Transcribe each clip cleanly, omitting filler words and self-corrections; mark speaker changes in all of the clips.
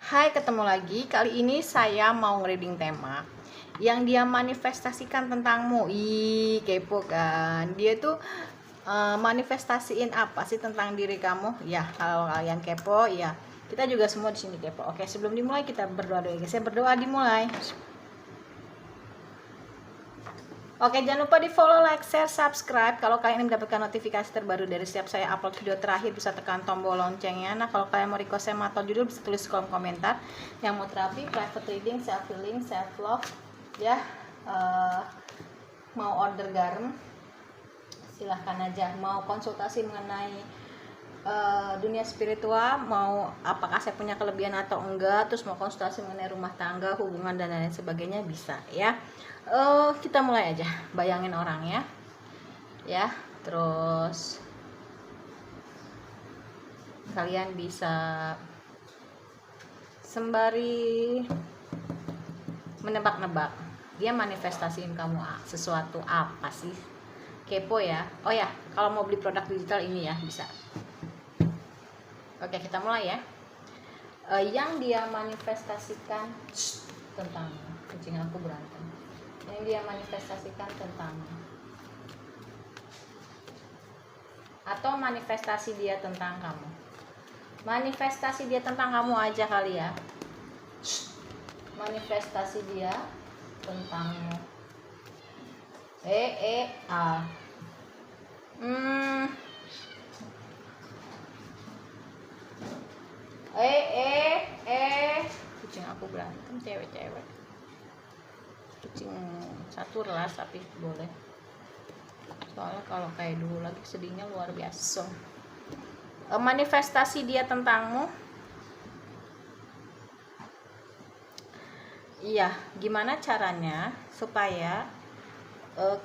Speaker 1: Hai, ketemu lagi. Kali ini saya mau nge-reading tema yang dia manifestasikan tentangmu. Ih, kepo kan. Dia tuh manifestasiin apa sih tentang diri kamu? Ya, kalau kalian kepo, ya kita juga semua di sini kepo. Oke, sebelum dimulai kita berdoa dulu, guys. Saya berdoa dimulai. Oke, jangan lupa di follow, like, share, subscribe. Kalau kalian ingin mendapatkan notifikasi terbaru dari setiap saya upload video terakhir, bisa tekan tombol loncengnya. Nah, kalau kalian mau request tema atau judul, bisa tulis kolom komentar. Yang mau terapi, private reading, self healing, self love, ya, mau order garam, silahkan aja. Mau konsultasi mengenai dunia spiritual, mau apakah saya punya kelebihan atau enggak, terus mau konsultasi mengenai rumah tangga, hubungan dan lain sebagainya, bisa ya. Kita mulai aja. Bayangin orangnya ya, terus kalian bisa sembari menebak-nebak dia manifestasiin kamu sesuatu apa sih. Kepo ya. Oh ya, kalau mau beli produk digital ini ya bisa. Oke, kita mulai ya. Yang dia manifestasikan tentang kucing aku berantem. Yang dia manifestasikan tentang, atau manifestasi dia tentang kamu. Manifestasi dia tentang kamu aja kali ya. Manifestasi dia tentangmu. Kucing aku berantem, cewek-cewek. Kucing satu ras tapi boleh. Soalnya kalau kayak dulu lagi sedihnya luar biasa. Manifestasi dia tentangmu. Iya, gimana caranya supaya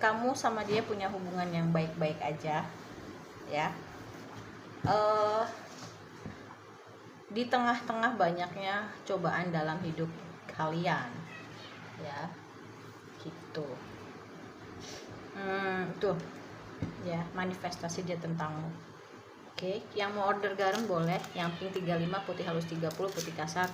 Speaker 1: kamu sama dia punya hubungan yang baik-baik aja, ya. Di tengah-tengah banyaknya cobaan dalam hidup kalian, ya, gitu. Tuh, ya, manifestasi dia tentangmu. Oke, yang mau order garam boleh, yang pink 35, putih halus 30, putih kasar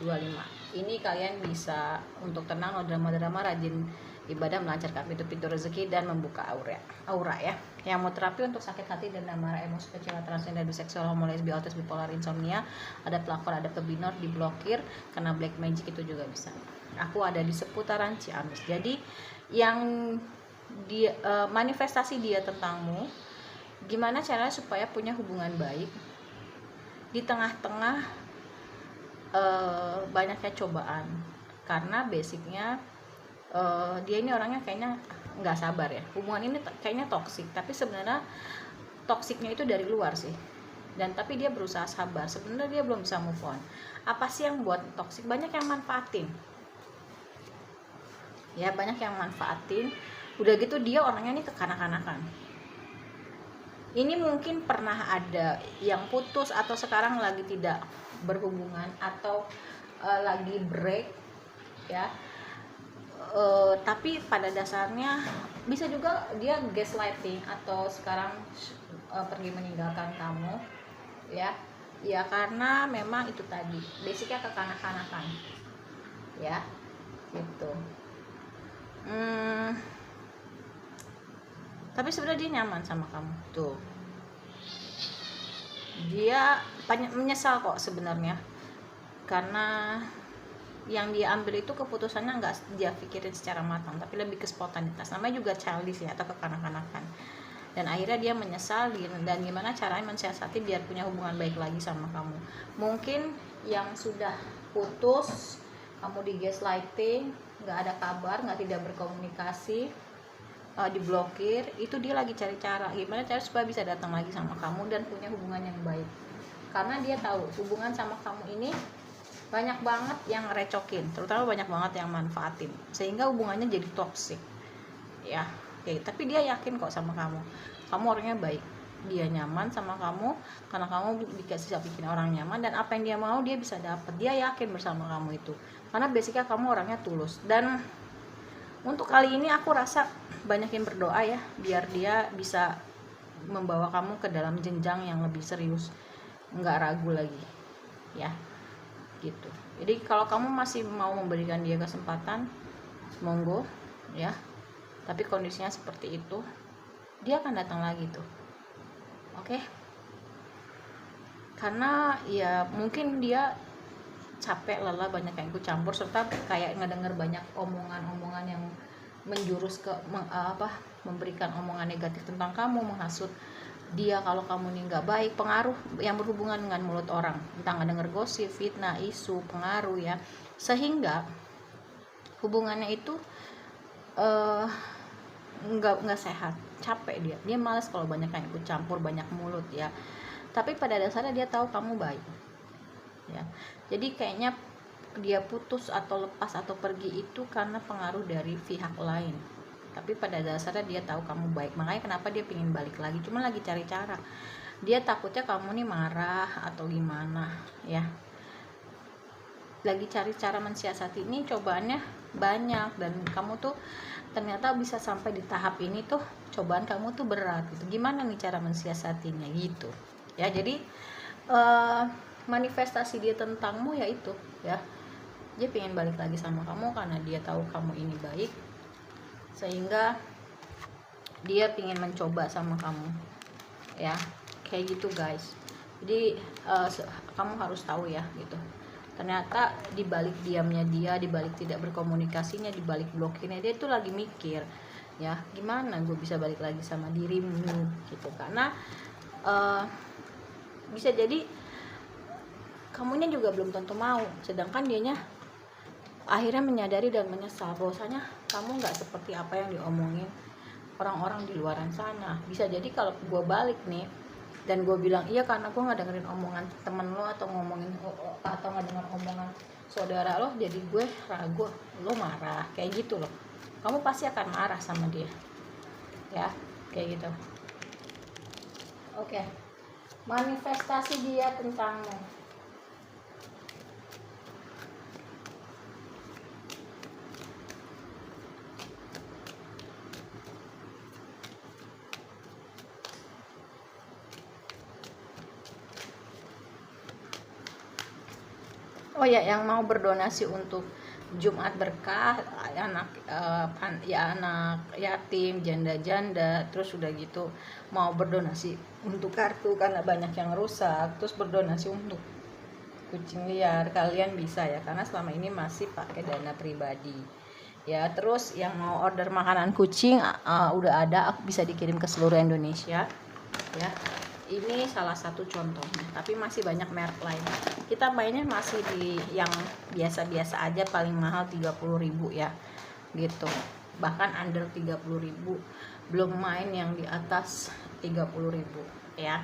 Speaker 1: 25. Ini kalian bisa untuk tenang, no drama-drama, rajin ibadah, melancarkan pintu-pintu rezeki dan membuka aura ya. Yang mau terapi untuk sakit hati dan marah, emosi, kecewa, transgender, biseksual, homo, lesbi, autis, bipolar, insomnia, ada pelakor, ada pebinor, diblokir, kena black magic, itu juga bisa. Aku ada di seputaran Ciamis. Jadi yang dia manifestasi dia tentangmu, gimana caranya supaya punya hubungan baik di tengah-tengah banyaknya cobaan. Karena basicnya dia ini orangnya kayaknya nggak sabar ya. Hubungan ini kayaknya toksik, tapi sebenarnya toksiknya itu dari luar sih. Dan tapi dia berusaha sabar. Sebenarnya dia belum bisa move on. Apa sih yang buat toksik? Banyak yang manfaatin. Ya, banyak yang manfaatin. Udah gitu dia orangnya nih kekanak-kanakan. Ini mungkin pernah ada yang putus atau sekarang lagi tidak berhubungan atau lagi break ya. Tapi pada dasarnya bisa juga dia gaslighting atau sekarang pergi meninggalkan kamu ya. Ya karena memang itu tadi basicnya kekanak-kanakan ya, gitu. Tapi sebenarnya dia nyaman sama kamu tuh. Dia menyesal kok sebenarnya, karena yang dia ambil itu keputusannya nggak dia pikirin secara matang, tapi lebih ke spontanitas. Namanya juga childish ya, atau kekanak-kanakan. Dan akhirnya dia menyesal, dan gimana caranya mensiasati biar punya hubungan baik lagi sama kamu. Mungkin yang sudah putus, kamu di gaslighting, nggak ada kabar, tidak berkomunikasi, diblokir, itu dia lagi cari cara gimana cara supaya bisa datang lagi sama kamu dan punya hubungan yang baik. Karena dia tahu hubungan sama kamu ini banyak banget yang recokin, terutama banyak banget yang manfaatin, sehingga hubungannya jadi toksik ya. Tapi dia yakin kok sama kamu orangnya baik, dia nyaman sama kamu karena kamu bisa bikin orang nyaman, dan apa yang dia mau dia bisa dapat. Dia yakin bersama kamu itu karena basicnya kamu orangnya tulus. Dan untuk kali ini aku rasa banyakin berdoa ya, biar dia bisa membawa kamu ke dalam jenjang yang lebih serius, nggak ragu lagi ya. gitu. Jadi kalau kamu masih mau memberikan dia kesempatan, monggo ya, tapi kondisinya seperti itu, dia akan datang lagi tuh. Oke. Karena ya mungkin dia capek, lelah, banyak yang ikut campur, serta kayak ngedenger banyak omongan-omongan yang menjurus ke memberikan omongan negatif tentang kamu, menghasut dia kalau kamu ini nggak baik, pengaruh yang berhubungan dengan mulut orang, entah ngedenger gosip, fitnah, isu, pengaruh ya, sehingga hubungannya itu nggak sehat, capek dia malas kalau banyak yang ikut campur, banyak mulut ya. Tapi pada dasarnya dia tahu kamu baik ya. Jadi kayaknya dia putus atau lepas atau pergi itu karena pengaruh dari pihak lain, tapi pada dasarnya dia tahu kamu baik. Makanya kenapa dia pengen balik lagi, cuma lagi cari cara. Dia takutnya kamu nih marah atau gimana ya, lagi cari cara mensiasati. Ini cobaannya banyak, dan kamu tuh ternyata bisa sampai di tahap ini tuh cobaan kamu tuh berat gitu. Gimana nih cara mensiasatinya gitu ya. Jadi manifestasi dia tentangmu ya itu ya, dia pengen balik lagi sama kamu karena dia tahu kamu ini baik, sehingga dia pengen mencoba sama kamu ya, kayak gitu guys. Jadi kamu harus tahu ya gitu, ternyata dibalik diamnya dia, dibalik tidak berkomunikasinya, dibalik blokirnya dia itu lagi mikir ya, gimana gue bisa balik lagi sama dirimu gitu. Karena bisa jadi kamunya juga belum tentu mau, sedangkan dianya akhirnya menyadari dan menyesal bahwasanya kamu nggak seperti apa yang diomongin orang-orang di luaran sana. Bisa jadi kalau gue balik nih dan gue bilang iya karena gue nggak dengerin omongan temen lo, atau ngomongin atau nggak denger omongan saudara lo, jadi gue ragu, lo marah kayak gitu loh. Kamu pasti akan marah sama dia ya, kayak gitu. Oke. Manifestasi dia tentangmu. Oh ya, yang mau berdonasi untuk Jumat Berkah, anak anak yatim, janda-janda, terus udah gitu mau berdonasi untuk kartu karena banyak yang rusak, terus berdonasi untuk kucing liar, kalian bisa ya, karena selama ini masih pakai dana pribadi ya. Terus yang mau order makanan kucing udah ada, bisa dikirim ke seluruh Indonesia ya. Ini salah satu contohnya, tapi masih banyak merek lain. Kita mainnya masih di yang biasa-biasa aja, paling mahal 30.000 ya gitu, bahkan under 30.000, belum main yang di atas 30.000 ya.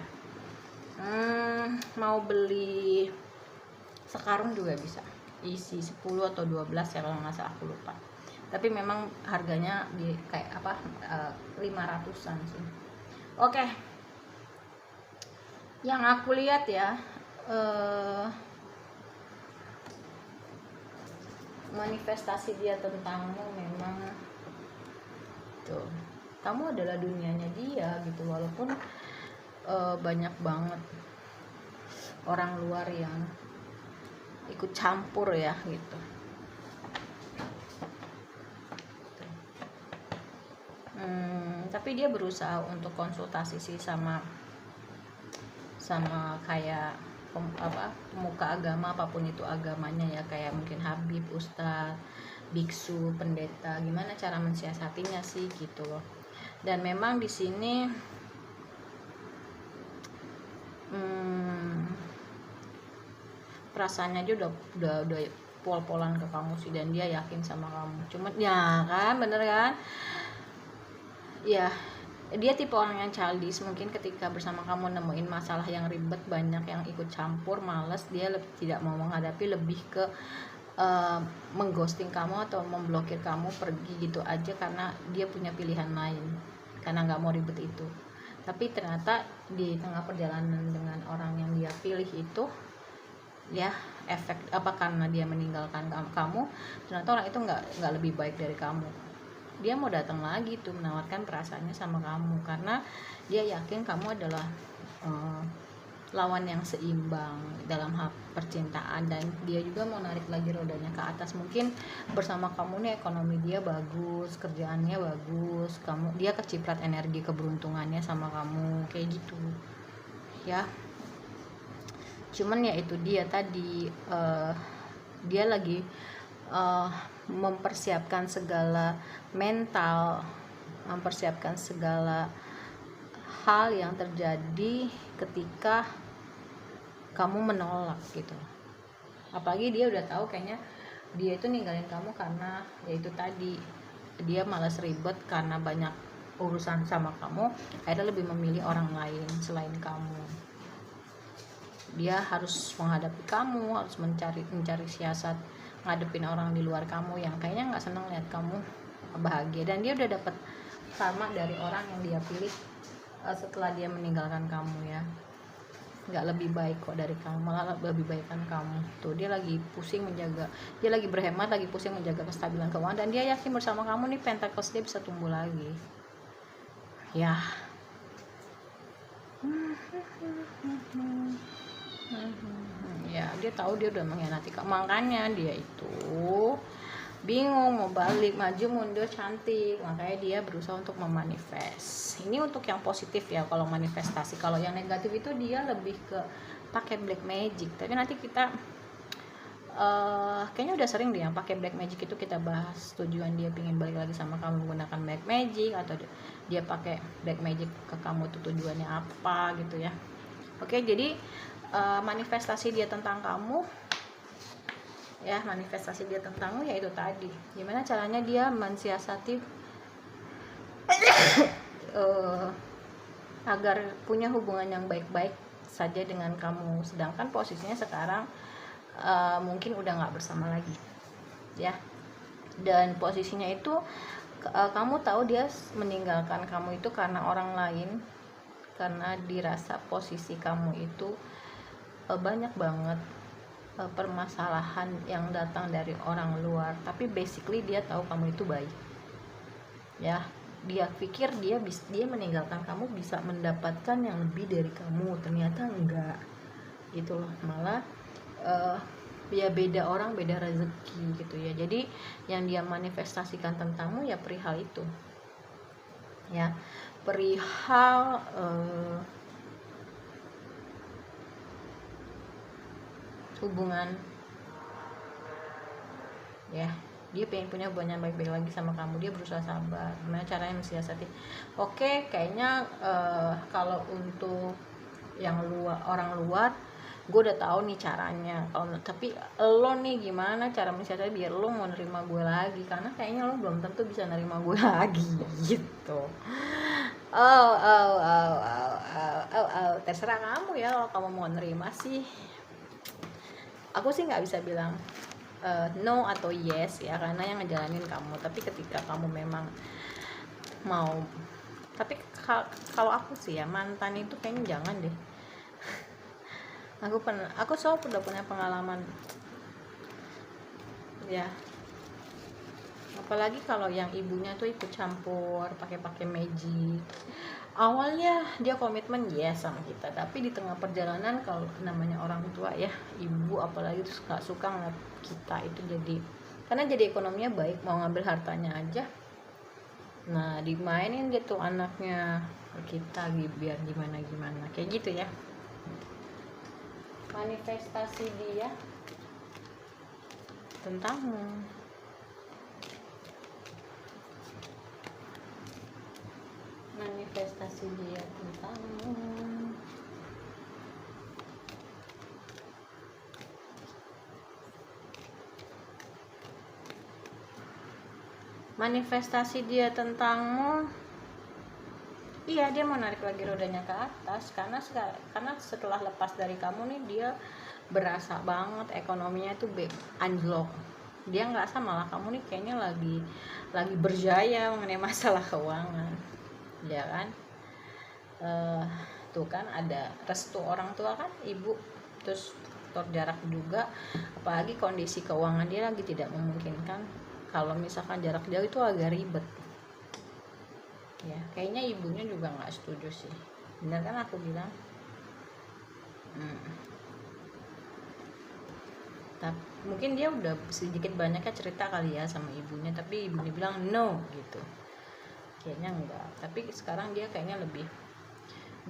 Speaker 1: Mau beli sekarung juga bisa, isi 10 atau 12 ya kalau nggak salah, aku lupa, tapi memang harganya di kayak 500-an sih. Oke. Yang aku lihat ya, manifestasi dia tentangmu memang tuh, kamu adalah dunianya dia gitu, walaupun banyak banget orang luar yang ikut campur ya gitu. Tapi dia berusaha untuk konsultasi sih sama kayak pemuka agama, apapun itu agamanya ya, kayak mungkin habib, ustadz, biksu, pendeta, gimana cara mensiasatinya sih gitu loh. Dan memang di sini perasaannya aja udah pol-polan ke kamu sih, dan dia yakin sama kamu. Cuma ya kan, bener kan ya, dia tipe orang yang childish. Mungkin ketika bersama kamu nemuin masalah yang ribet, banyak yang ikut campur, males, dia tidak mau menghadapi, lebih ke mengghosting kamu atau memblokir kamu, pergi gitu aja karena dia punya pilihan lain, karena nggak mau ribet itu. Tapi ternyata di tengah perjalanan dengan orang yang dia pilih itu ya, efek karena dia meninggalkan kamu, ternyata orang itu nggak lebih baik dari kamu. Dia mau datang lagi tuh menawarkan perasaannya sama kamu, karena dia yakin kamu adalah lawan yang seimbang dalam hal percintaan, dan dia juga mau narik lagi rodanya ke atas. Mungkin bersama kamu nih ekonomi dia bagus, kerjaannya bagus, dia keciprat energi keberuntungannya sama kamu kayak gitu ya. Cuman ya itu dia tadi, dia lagi mempersiapkan segala mental, mempersiapkan segala hal yang terjadi ketika kamu menolak gitu. Apalagi dia udah tahu kayaknya dia itu ninggalin kamu karena yaitu tadi, dia malas ribet karena banyak urusan sama kamu, akhirnya lebih memilih orang lain selain kamu. Dia harus menghadapi kamu, harus mencari siasat ngadepin orang di luar kamu yang kayaknya nggak seneng lihat kamu bahagia. Dan dia udah dapat karma dari orang yang dia pilih setelah dia meninggalkan kamu ya. Nggak lebih baik kok dari kamu, malah lebih baikkan kamu. Tuh dia lagi pusing menjaga, dia lagi berhemat, lagi pusing menjaga kestabilan keuangan, dan dia yakin bersama kamu nih Pentacles dia bisa tumbuh lagi ya. Ya dia tahu dia udah mengkhianati kamu, makanya dia itu bingung mau balik, maju mundur cantik, makanya dia berusaha untuk memanifest. Ini untuk yang positif ya kalau manifestasi. Kalau yang negatif itu dia lebih ke pakai black magic, tapi nanti kita kayaknya udah sering deh yang pakai black magic itu kita bahas. Tujuan dia pengen balik lagi sama kamu menggunakan black magic, atau dia pakai black magic ke kamu tuh tujuannya apa gitu ya. Oke, jadi manifestasi dia tentang kamu ya, manifestasi dia tentangmu yaitu tadi gimana caranya dia mensiasati agar punya hubungan yang baik-baik saja dengan kamu, sedangkan posisinya sekarang mungkin udah nggak bersama lagi ya. Dan posisinya itu kamu tahu dia meninggalkan kamu itu karena orang lain, karena dirasa posisi kamu itu banyak banget permasalahan yang datang dari orang luar, tapi basically dia tahu kamu itu baik ya. Dia pikir dia meninggalkan kamu bisa mendapatkan yang lebih dari kamu, ternyata enggak gitu loh. Malah ya beda orang beda rezeki gitu ya. Jadi yang dia manifestasikan tentangmu ya perihal itu ya, perihal hubungan ya. Dia pengen punya hubungan yang baik-baik lagi sama kamu, dia berusaha sabar. Gimana caranya mensiasati? Oke, kayaknya kalau untuk yang orang luar gue udah tahu nih caranya. Tapi lo nih gimana cara mensiasati biar lo mau nerima gue lagi, karena kayaknya lo belum tentu bisa nerima gue lagi gitu. Terserah kamu ya, kalau kamu mau nerima sih. Aku sih nggak bisa bilang no atau yes ya, karena yang ngejalanin kamu. Tapi ketika kamu memang mau, tapi kalau aku sih ya, mantan itu kayaknya jangan deh. Aku selalu udah punya pengalaman ya, apalagi kalau yang ibunya tuh ikut campur pakai magic. Awalnya dia komitmen yes sama kita, tapi di tengah perjalanan, kalau namanya orang tua ya, ibu apalagi tuh suka ngeliat kita itu karena jadi ekonominya baik, mau ngambil hartanya aja. Nah dimainin gitu anaknya kita biar gimana kayak gitu ya. Manifestasi dia tentangmu. Manifestasi dia tentangmu. Manifestasi dia tentangmu. Iya, dia mau narik lagi rodanya ke atas karena setelah lepas dari kamu nih, dia berasa banget ekonominya itu anjlok. Dia ngerasa malah kamu nih kayaknya lagi berjaya mengenai masalah keuangan ya kan. Tuh kan ada restu orang tua kan, ibu, terus faktor jarak juga, apalagi kondisi keuangan dia lagi tidak memungkinkan. Kalau misalkan jarak jauh itu agak ribet ya, kayaknya ibunya juga nggak setuju sih, bener kan aku bilang. Tapi mungkin dia udah sedikit banyaknya cerita kali ya sama ibunya, tapi ibunya bilang no gitu, kayaknya enggak. Tapi sekarang dia kayaknya lebih,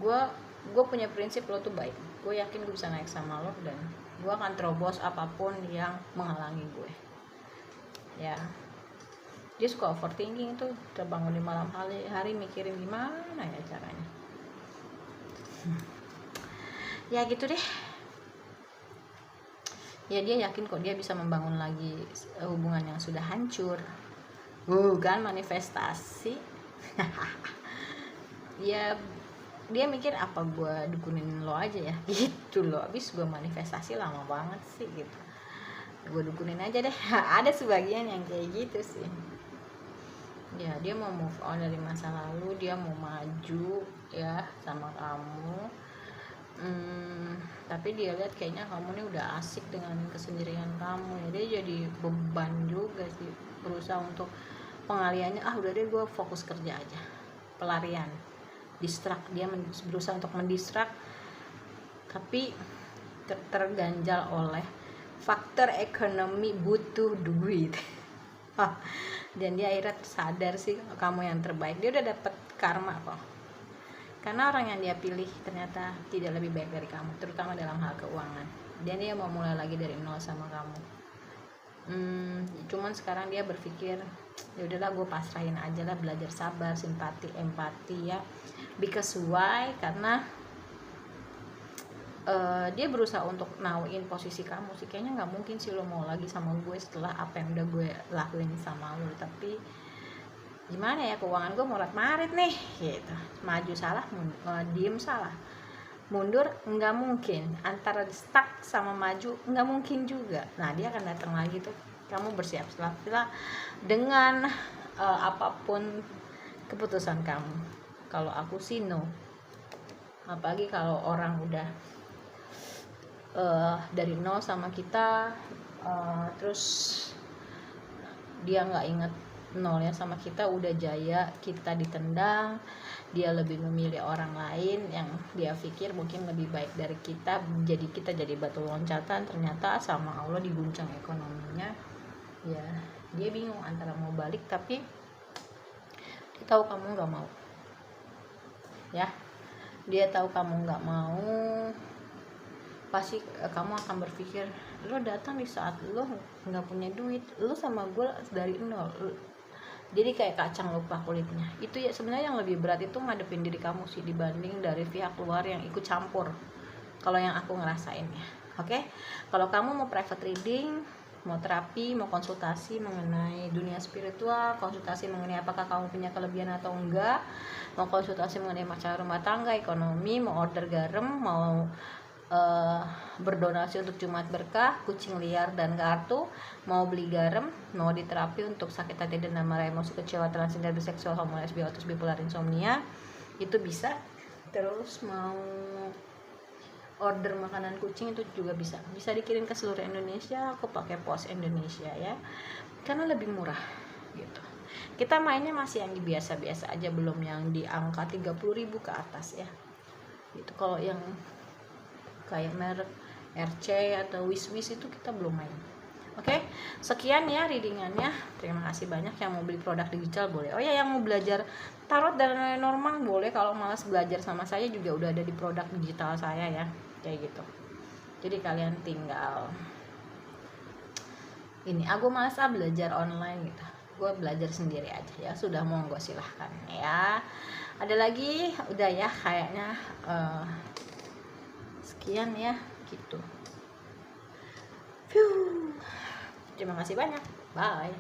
Speaker 1: gue punya prinsip, lo tuh baik, gue yakin gue bisa naik sama lo, dan gue akan terobos apapun yang menghalangi gue ya. Dia suka overthinking tuh, terbangun di malam hari mikirin gimana ya caranya. Ya gitu deh. Ya dia yakin kok dia bisa membangun lagi hubungan yang sudah hancur. Bukan manifestasi. Ya dia mikir apa gue dukunin lo aja ya gitu loh. Abis gue manifestasi lama banget sih gitu. Gue dukunin aja deh. Ada sebagian yang kayak gitu sih. Ya dia mau move on dari masa lalu, dia mau maju ya sama kamu. Tapi dia lihat kayaknya kamu nih udah asik dengan kesendirian kamu ya, dia jadi beban juga sih, berusaha untuk pengaliannya, udah deh gue fokus kerja aja, pelarian, distract. Dia berusaha untuk mendistract, tapi terganjal oleh faktor ekonomi, butuh duit. Dan dia akhirnya sadar sih kamu yang terbaik, dia udah dapet karma kok, karena orang yang dia pilih ternyata tidak lebih baik dari kamu, terutama dalam hal keuangan. Dan dia mau mulai lagi dari nol sama kamu. Cuman sekarang dia berpikir, ya udahlah gue pasrahin aja lah, belajar sabar, simpati, empati ya. Because why? Karena dia berusaha untuk nauin posisi kamu sih. Kayaknya nggak mungkin sih lo mau lagi sama gue setelah apa yang udah gue lakuin sama lo. Tapi gimana ya, keuangan gue morat marit nih gitu. Maju salah, diem salah, mundur nggak mungkin, antara stuck sama maju nggak mungkin juga. Nah dia akan datang lagi tuh, kamu bersiap-siap dengan apapun keputusan kamu. Kalau aku sih no, apalagi kalau orang udah dari nol sama kita, terus dia nggak inget nolnya sama kita, udah jaya kita ditendang, dia lebih memilih orang lain yang dia pikir mungkin lebih baik dari kita, jadi kita jadi batu loncatan, ternyata sama Allah diguncang ekonominya. Ya dia bingung antara mau balik, tapi dia tahu kamu nggak mau ya, dia tahu kamu nggak mau, pasti kamu akan berpikir, lo datang di saat lo nggak punya duit, lo sama gue dari nol, jadi kayak kacang lupa kulitnya. Itu ya sebenarnya yang lebih berat itu ngadepin diri kamu sih, dibanding dari pihak luar yang ikut campur, kalau yang aku ngerasain ya. Oke, kalau kamu mau private reading, mau terapi, mau konsultasi mengenai dunia spiritual, konsultasi mengenai apakah kamu punya kelebihan atau enggak, mau konsultasi mengenai masalah rumah tangga, ekonomi, mau order garam, mau berdonasi untuk Jumat Berkah, kucing liar dan kartu, mau beli garam, mau diterapi untuk sakit hati dan amarah, emosi, kecewa, transgender, biseksual, homo, lesbi, autis, bipolar, insomnia, itu bisa. Terus mau order makanan kucing itu juga bisa dikirim ke seluruh Indonesia. Aku pakai pos Indonesia ya, karena lebih murah gitu. Kita mainnya masih yang biasa-biasa aja, belum yang di angka 30.000 ke atas ya gitu. Kalau yang kayak merek RC atau Wiswis itu kita belum main. Oke, sekian ya readingannya. Terima kasih banyak. Yang mau beli produk digital boleh. Oh ya, yang mau belajar tarot dan normal boleh. Kalau malas belajar sama saya juga udah ada di produk digital saya ya, kayak gitu. Jadi kalian tinggal ini, aku malas belajar online gitu, gue belajar sendiri aja ya. Sudah, monggo silahkan ya. Ada lagi? Udah ya kayaknya. Sekian ya gitu. Terima kasih banyak. Bye.